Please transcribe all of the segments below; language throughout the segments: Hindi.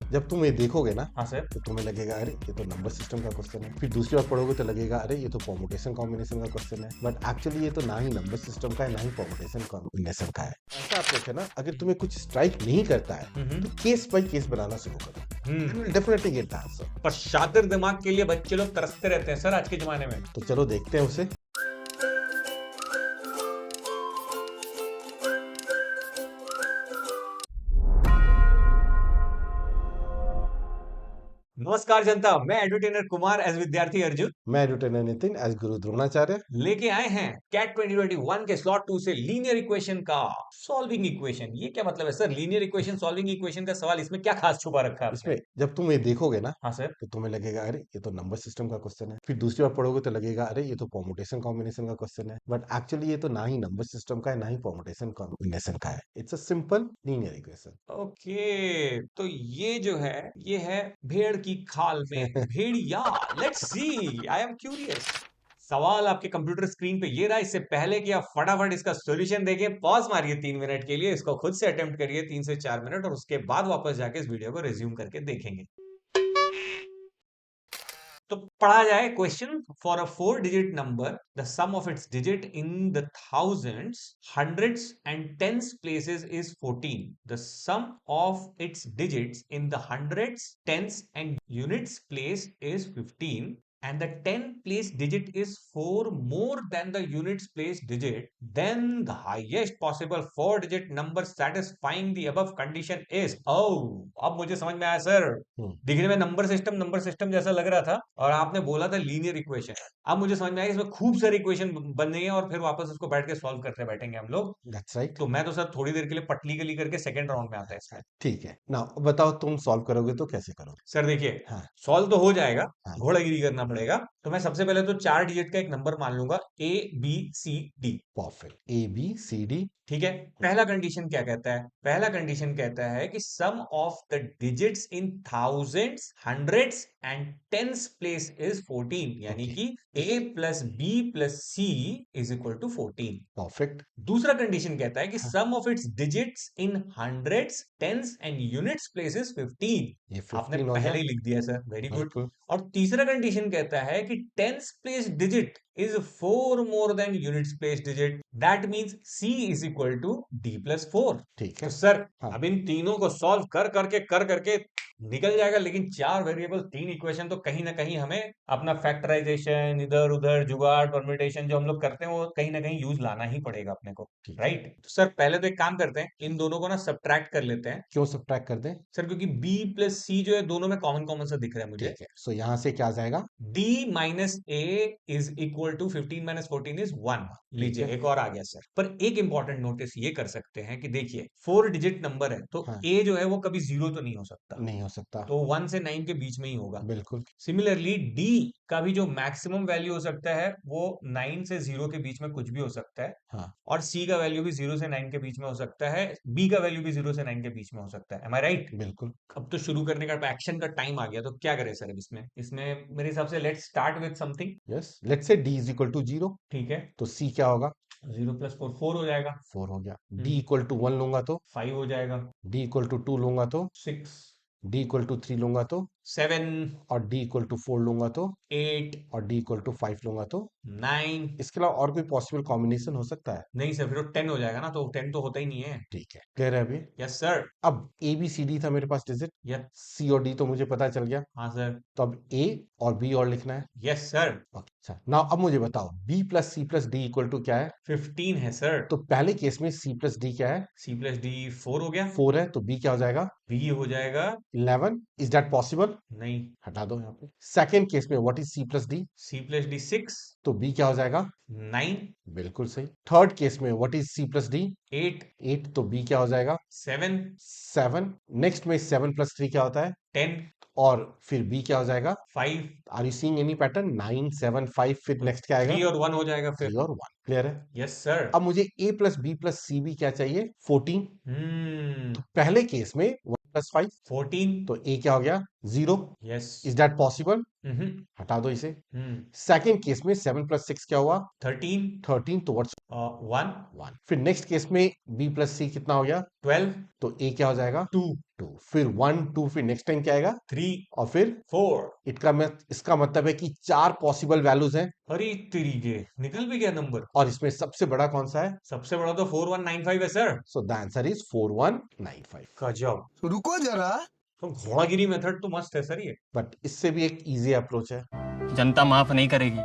जब तुम ये देखोगे ना हाँ सर। तो तुम्हें लगेगा अरे ये तो नंबर सिस्टम का क्वेश्चन है, फिर दूसरी बार पढ़ोगे तो लगेगा अरे ये तो परमुटेशन कॉम्बिनेशन का क्वेश्चन है, बट एक्चुअली ये तो ना ही नंबर सिस्टम का है ना ही परमुटेशन कॉम्बिनेशन का है। ऐसा अप्रोच है ना, अगर तुम्हें कुछ स्ट्राइक नहीं करता है तो केस बाय केस बनाना शुरू करो, you will definitely get the answer. पर शातिर दिमाग के लिए बच्चे लोग तरसते रहते हैं सर आज के जमाने में। तो चलो देखते हैं उसे। नमस्कार जनता, मैं एडवर्टेनर कुमार एज विद्यार्थी अर्जुन मैं एडुटेनर नितिन एज गुरु द्रोणाचार्य लेके आए हैं कैट 2021 के स्लॉट 2 से लीनियर इक्वेशन का सॉल्विंग इक्वेशन। ये क्या मतलब है sir, linear equation solving equation का सवाल, इसमें क्या खास छुपा रखा है आपने? इसमें जब तुम ये देखोगे ना हाँ सर। तो तुम्हें लगेगा अरे ये तो नंबर सिस्टम का क्वेश्चन है, फिर दूसरी बार पढ़ोगे तो लगेगा अरे ये तो परमुटेशन कॉम्बिनेशन का क्वेश्चन है, बट एक्चुअली ये तो ना ही नंबर सिस्टम का है ना ही परमुटेशन कॉम्बिनेशन का है। It's a simple linear equation. Okay, तो ये जो है ये है भेड़ की खाल में भेड़िया। Let's see, I am curious. सवाल आपके कंप्यूटर स्क्रीन पे ये रहा। इससे पहले कि आप फटाफट इसका सॉल्यूशन देखिए, पॉज मारिए 3 मिनट के लिए, इसको खुद से अटेम्प्ट करिए 3 से 4 मिनट, और उसके बाद वापस जाके इस वीडियो को रिज्यूम करके देखेंगे। तो पढ़ा जाए question. For a 4 digit number the sum of its digit in the thousands, hundreds and tens places is 14। The sum of its digits in the hundreds, tens and units place is 15, and the 10 place digit is 4 more than the units place digit, then the highest possible 4 digit number satisfying the above condition is। oh, अब मुझे समझ में आया सर। दिखने में नंबर सिस्टम जैसा लग रहा था, और आपने बोला था लीनियर इक्वेशन। अब मुझे समझ में आया इसमें खूब सारी इक्वेशन बन रही है, और फिर वापस उसको बैठ के सॉल्व करते बैठेंगे हम लोग। That's right. तो मैं तो सर थोड़ी देर के लिए पटली गली करके सेकंड राउंड में आता है इसमें। ठीक है ना, बताओ तुम सॉल्व करोगे तो कैसे करोगे? सर देखिए, हाँ। सॉल्व तो हो जाएगा, हाँ। घोड़ागिरी करना पड़ेगा। तो मैं सबसे पहले तो 4 डिजिट का एक नंबर मान लूंगा, ABCD। Perfect, A B C D. ठीक है। पहला कंडीशन क्या कहता है? पहला कंडीशन कहता है कि sum of the digits in thousands, hundreds and tens place is 14, यानी ओके। कि A plus B plus C is equal to 14। Perfect. दूसरा कंडीशन कहता है कि हाँ, sum of its digits in hundreds, tens and units place is 15। ये आपने 15 हो गया। पहले ही लिख दिया सर, वेरी गुड। बिल्कुल। और तीसरा कंडीशन कहता है कि tens place digit is 4 more than units place digit, that means C is equal to D plus 4। ठीक तो है। सर हाँ। अब इन तीनों को सॉल्व कर करके निकल जाएगा, लेकिन 4 वेरिएबल 3 इक्वेशन, तो कहीं ना कहीं हमें अपना फैक्टराइजेशन, इधर उधर जुगाड़, परम्यूटेशन जो हम लोग करते हैं वो कहीं ना कहीं यूज लाना ही पड़ेगा अपने को। ठीक है। राइट। तो सर पहले तो एक काम करते हैं, इन दोनों को ना सब्ट्रैक्ट कर लेते हैं। क्यों सब्ट्रैक्ट कर दें? सर क्योंकि B प्लस C जो है दोनों में कॉमन कॉमन सा दिख रहा है मुझे। ठीक है, सो यहाँ से क्या आ जाएगा? D minus A is equal to 15 minus 14 is 1। ठीक लीजिए है। एक और आ गया सर। पर एक इंपॉर्टेंट नोटिस ये कर सकते हैं कि देखिए 4 डिजिट नंबर है, तो हाँ। A जो है वो कभी जीरो तो नहीं हो सकता, नहीं हो सकता। तो 1 से 9 के बीच में ही होगा। बिल्कुल। सिमिलरली D का भी जो मैक्सिमम वैल्यू हो सकता है वो 9 से 0 के बीच में कुछ भी हो सकता है, हाँ। और C का वैल्यू भी 0 से 9 के बीच में हो सकता है, B का वैल्यू भी 0 से 9 के बीच में हो सकता है। एम आई राइट? बिल्कुल। अब तो शुरू करने का, एक्शन का टाइम आ गया, तो क्या करें सर अब इसमें? इसमें मेरे हिसाब से let's start with something. Yes, let's say D is equal to 0। ठीक है। तो सी क्या होगा? 0 + 4 4 हो जाएगा। 4 हो गया। D hmm. इक्वल टू 1 लूंगा तो? 5 हो जाएगा। डी इक्वल टू 2 लूंगा तो? 6। डी इक्वल टू 3 लूंगा तो? 7। और डी इक्वल टू 4 लूंगा तो? 8। और डी इक्वल टू 5 लूंगा तो? 9। इसके अलावा और कोई पॉसिबल कॉम्बिनेशन हो सकता है? नहीं सर, फिर 10 हो जाएगा ना, तो 10 तो होता ही नहीं है। ठीक है, क्लियर है अभी? Yes sir. अब ए बी सी डी था मेरे पास डिजिट, यस। सी और डी तो मुझे पता चल गया। हाँ सर। तो अब ए और बी और लिखना है। Yes sir. ओके, अच्छा नाउ अब मुझे बताओ B plus C plus D equal to क्या है? 15 है सर। तो पहले केस में सी प्लस डी क्या है? C+D 4 हो गया। 4 है, तो बी क्या हो जाएगा? B हो जाएगा। 11। Is that possible? नहीं। हटा दो यहाँ पे। सेकेंड केस में what is C plus D? C+D 6। तो बी क्या हो जाएगा? 9। बिल्कुल सही। थर्ड केस में what is C plus D? 8। 8। तो बी क्या हो जाएगा? 7। 7। नेक्स्ट में 7 प्लस 3 क्या होता है? 10। और फिर बी क्या हो जाएगा? 5। Are you seeing any pattern? 9 7 5, फिर तो नेक्स्ट क्या आएगा? 3 और 1 हो जाएगा फिर। 3 और 1। क्लियर है? Yes sir. अब मुझे a प्लस बी प्लस सी भी क्या चाहिए? 14। तो पहले केस में 1 प्लस 5, 14। तो a क्या हो गया? 0. Yes. Is that possible? Mm-hmm. हटा दो इसे. Hmm. सेकेंड केस में 7 प्लस 6 क्या हुआ? 13. 13. तो व्हाट्स 1. 1. फिर नेक्स्ट केस में b प्लस c कितना हो गया? 12. तो a क्या हो जाएगा? 2. 2. फिर 1 2. फिर नेक्स्ट टाइम क्या आएगा? 3. और फिर 4. इसका मतलब है कि 4 पॉसिबल वैल्यूज हैं. अरे तरीके निकल भी गया नंबर. और इसमें सबसे बड़ा कौन सा है? सबसे बड़ा तो 4195 है sir. So the answer is 4195. गजब. रुको जरा। तो घोड़ागिरी मेथड तो मस्त है सर ये. बट इससे भी एक इजी अप्रोच है. जनता माफ नहीं करेगी।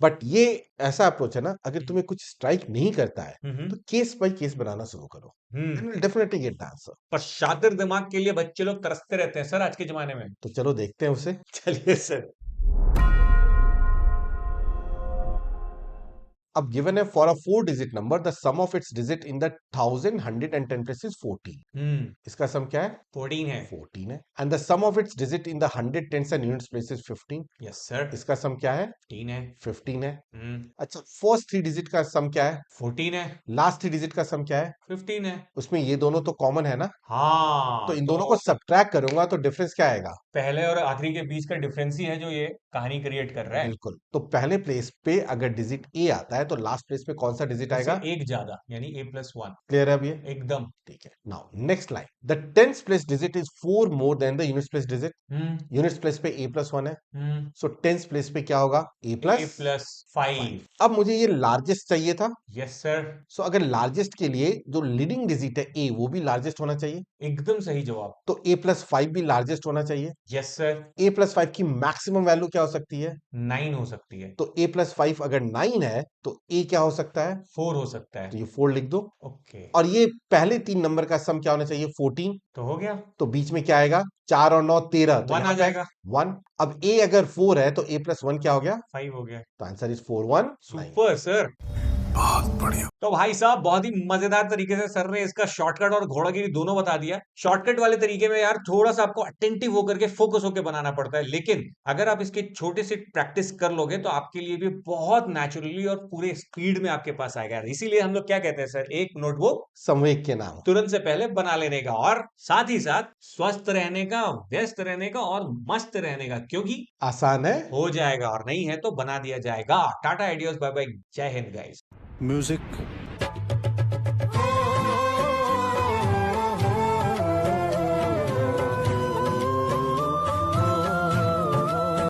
बट ये ऐसा अप्रोच है ना, अगर तुम्हें कुछ स्ट्राइक नहीं करता है हम्म. तो केस बाय केस बनाना शुरू करो. Definitely get the answer. पर शातिर दिमाग के लिए बच्चे लोग तरसते रहते हैं सर आज के जमाने में. तो चलो देखते हैं उसे. चलिए सर. अब गिवन है for a 4 digit number the sum of its digit in the 1000 100 and 10 place is 14. इसका सम क्या है? 14 है. 14 है. And the sum of its digit in the 100 tens and units place is 15. Yes sir. इसका सम क्या है? 15 है. 15 है. अच्छा, फर्स्ट 3 डिजिट का सम क्या है? 14 है. लास्ट 3 डिजिट का सम क्या है? 15 है. उसमें ये दोनों तो कॉमन है ना, हाँ. तो इन दोनों को सब्ट्रैक्ट करूंगा तो डिफरेंस क्या आएगा? पहले और आखिरी के बीच का डिफरेंस ही है जो ये कहानी क्रिएट कर रहा है. बिल्कुल. तो पहले प्लेस पे अगर डिजिट ए आता है तो लास्ट प्लेस पे कौन सा डिजिट आएगा? उससे एक ज्यादा यानी a+1. क्लियर है अब ये? एकदम. ठीक है. Now next line. The tens place digit is 4 more than the units place digit. Units place पे a+1 है, सो टेंस प्लेस पे क्या होगा? a+5. अब मुझे ये लार्जेस्ट चाहिए था. Yes sir. सो अगर लार्जेस्ट के लिए जो लीडिंग डिजिट है a वो भी लार्जेस्ट होना चाहिए, एकदम सही जवाब. तो a+5 भी लार्जेस्ट होना चाहिए. Yes sir. a+5 की मैक्सिमम वैल्यू क्या हो सकती है? 9 हो सकती है. तो a+5 अगर 9 है तो a क्या हो सकता है? 4 हो सकता है. तो ये 4 लिख दो. ओके. और ये पहले 3 नंबर का सम क्या होना चाहिए? 14. तो हो गया. तो बीच में क्या आएगा? 4 और 9 13, तो 1 यहाँ आ पे जाएगा. 1. अब a अगर 4 है तो a+1 क्या हो गया? 5 हो गया. तो आंसर इज 419. Super sir. बहुत बढ़िया। तो भाई साहब बहुत ही मजेदार तरीके से सर ने इसका शॉर्टकट और घोड़ागिरी दोनों बता दिया. शॉर्टकट वाले तरीके में यार थोड़ा सा आपको अटेंटिव होकर के फोकस होकर बनाना पड़ता है, लेकिन अगर आप इसकी छोटी सी प्रैक्टिस कर लोगे तो आपके लिए भी बहुत नेचुरली और पूरे स्पीड में आपके पास आएगा. इसीलिए हम लोग क्या कहते हैं सर, एक नोटबुक समवेग के नाम. तुरंत से पहले बना लेने का, और साथ ही साथ स्वस्थ रहने का, व्यस्त रहने का और मस्त रहने का, क्योंकि आसान है. हो जाएगा और नहीं है तो बना दिया जाएगा. टाटा आइडियाज, बाय बाय, जय हिंद गाइस. म्यूजिक